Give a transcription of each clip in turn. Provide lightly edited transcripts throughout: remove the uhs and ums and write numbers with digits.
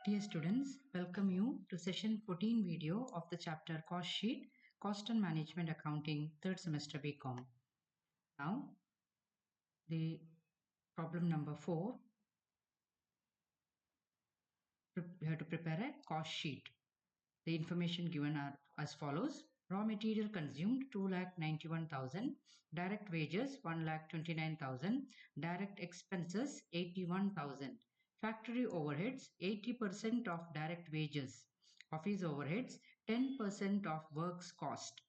Dear students, welcome you to session 14 video of the chapter Cost Sheet, Cost and Management Accounting, 3rd semester BCom. Now, the problem number 4, we have to prepare a cost sheet. The information given are as follows. Raw material consumed 2,91,000, direct wages 1,29,000, direct expenses 81,000, factory overheads 80% of direct wages, office overheads 10% of works cost,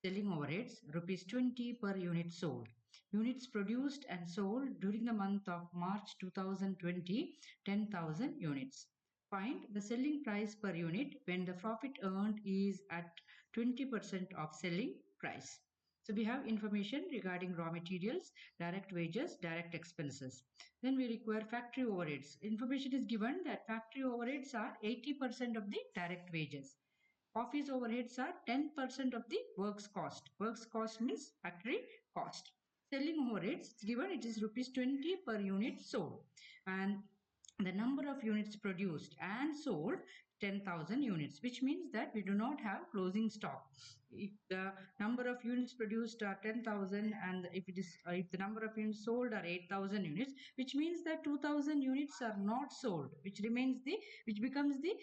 selling overheads rupees 20 per unit sold. Units produced and sold during the month of March 2020, 10,000 units. Find the selling price per unit when the profit earned is at 20% of selling price. So we have information regarding raw materials, direct wages, direct expenses. Then we require factory overheads. Information is given that factory overheads are 80% of the direct wages. Office overheads are 10% of the works cost. Works cost means factory cost. Selling overheads, given it is rupees 20 per unit sold. And the number of units produced and sold 10,000 units, which means that we do not have closing stock. If the number of units produced are 10,000 and if the number of units sold are 8,000 units, which means that 2,000 units are not sold, which becomes the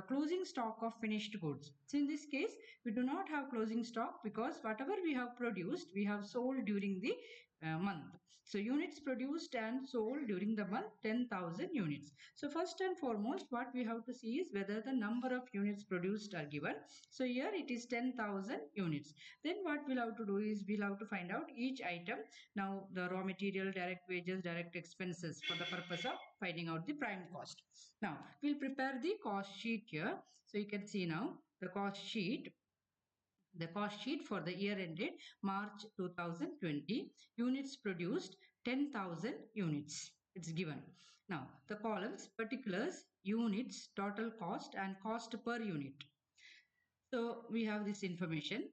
closing stock of finished goods. So in this case, we do not have closing stock because whatever we have produced, we have sold during the month. So units produced and sold during the month 10,000 units. So first and foremost what we have to see is whether the number of units produced are given. So here it is 10,000 units. Then what we'll have to do is we'll have to find out each item. Now the raw material, direct wages, direct expenses for the purpose of finding out the prime cost. Now we'll prepare the cost sheet here. So you can see now the cost sheet. The cost sheet for the year ended March 2020. Units produced 10,000 units. It's given. Now the columns, particulars, units, total cost and cost per unit. So we have this information.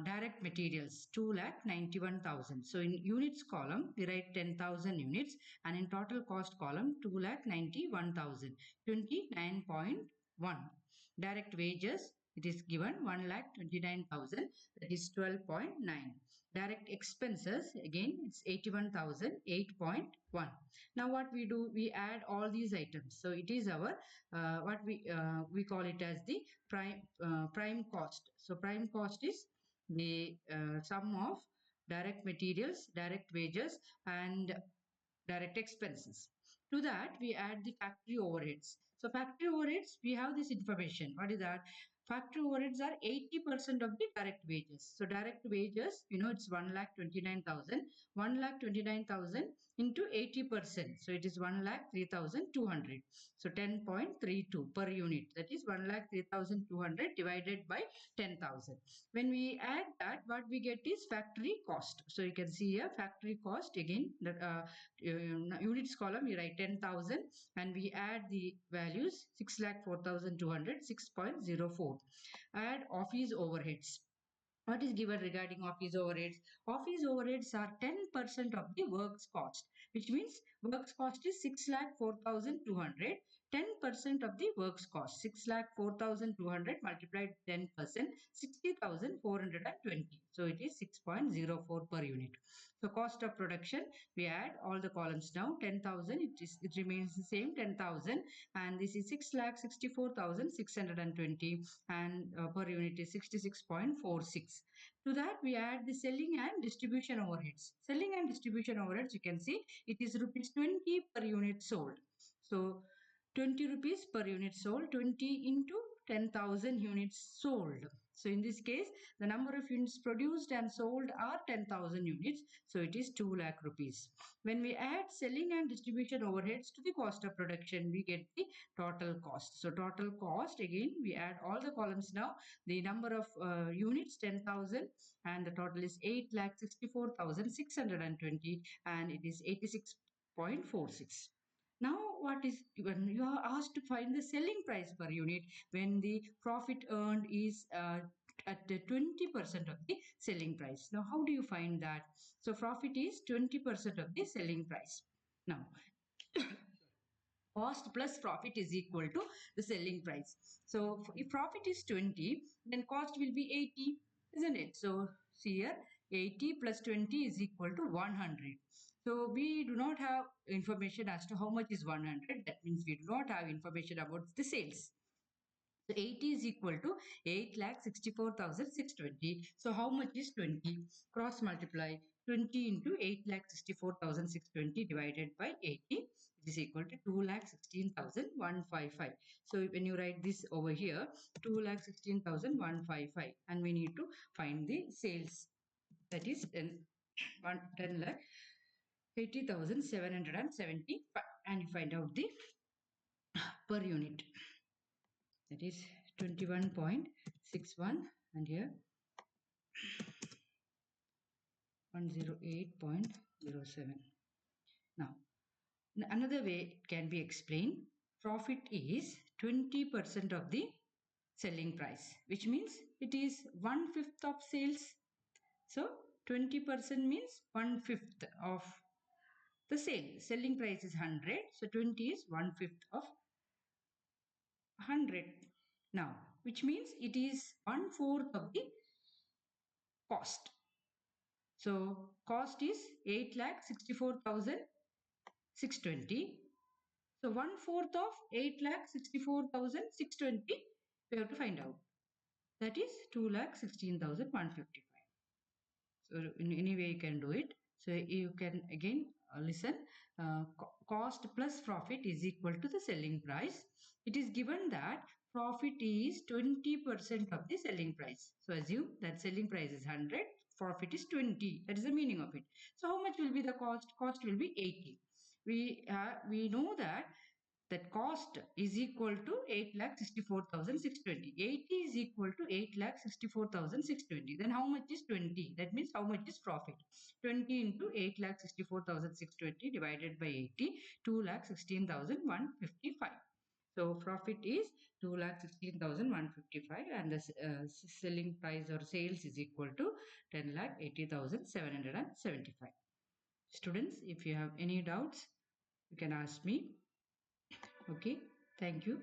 Direct materials 2,91,000. So in units column we write 10,000 units and in total cost column 2,91,000, 29.1. Direct wages, it is given 1,29,000, that is 12.9. Direct expenses, again it's 81,000, 8.1. Now what we do, we add all these items. So it is our what we call it as the prime cost. So prime cost is the sum of direct materials, direct wages and direct expenses. To that we add the factory overheads. So factory overheads, we have this information. What is that? Factory overheads are 80% of the direct wages. So direct wages, it's 1,29,000. 1,29,000 into 80%. So it is 1,03,200. So 10.32 per unit. That is 1,03,200 divided by 10,000. When we add that, what we get is factory cost. So you can see here factory cost again. The units column we write 10,000 and we add the values 6,04,200, 6.04. Add office overheads. What is given regarding office overheads? Office overheads are 10% of the works cost, which means works cost is 6,04,200. 10% of the works cost, 6,04,200 multiplied 10%, 60,420. So it is 6.04 per unit. So cost of production, we add all the columns now. 10,000, it remains the same 10,000, and this is 6,64,620, and per unit is 66.46. To that we add the selling and distribution overheads. Selling and distribution overheads, you can see it is rupees 20 per unit sold. So 20 rupees per unit sold, 20 into 10,000 units sold. So in this case, the number of units produced and sold are 10,000 units. So it is 2 lakh rupees. When we add selling and distribution overheads to the cost of production, we get the total cost. So total cost, again, we add all the columns now. The number of units 10,000 and the total is 8,64,620 and it is 86.46. Now what is given? You are asked to find the selling price per unit when the profit earned is at 20% of the selling price. Now how do you find that? So profit is 20% of the selling price. Now Cost plus profit is equal to the selling price. So if profit is 20, then cost will be 80, isn't it? So see here, 80 plus 20 is equal to 100. So we do not have information as to how much is 100. That means we do not have information about the sales. So 80 is equal to 8,64,620. So how much is 20? Cross multiply 20 into 8,64,620 divided by 80, which is equal to 2,16,155. So when you write this over here, 2,16,155, and we need to find the sales. That is 10 lakh 80,775, and you find out the per unit. That is 21.61, and here 108.07. Now, another way it can be explained, profit is 20% of the selling price, which means it is 1/5 of sales. So 20% means 1/5 of the selling price is 100. So 20 is 1/5 of 100. Now, which means it is 1/4 of the cost. So cost is 8,64,620. So 1/4 of 8,64,620 we have to find out. That is 2,16,155. So in any way you can do it. So you can again listen. Cost plus profit is equal to the selling price. It is given that profit is 20% of the selling price. So assume that selling price is 100, profit is 20. That is the meaning of it. So how much will be the cost? Cost will be 80. We know that cost is equal to 8,64,620. 80 is equal to 8,64,620. Then how much is 20? That means how much is profit? 20 into 8,64,620 divided by 80, 2,16,155. So profit is 2,16,155, and the selling price or sales is equal to 10,80,775. Students, if you have any doubts, you can ask me. Okay, thank you.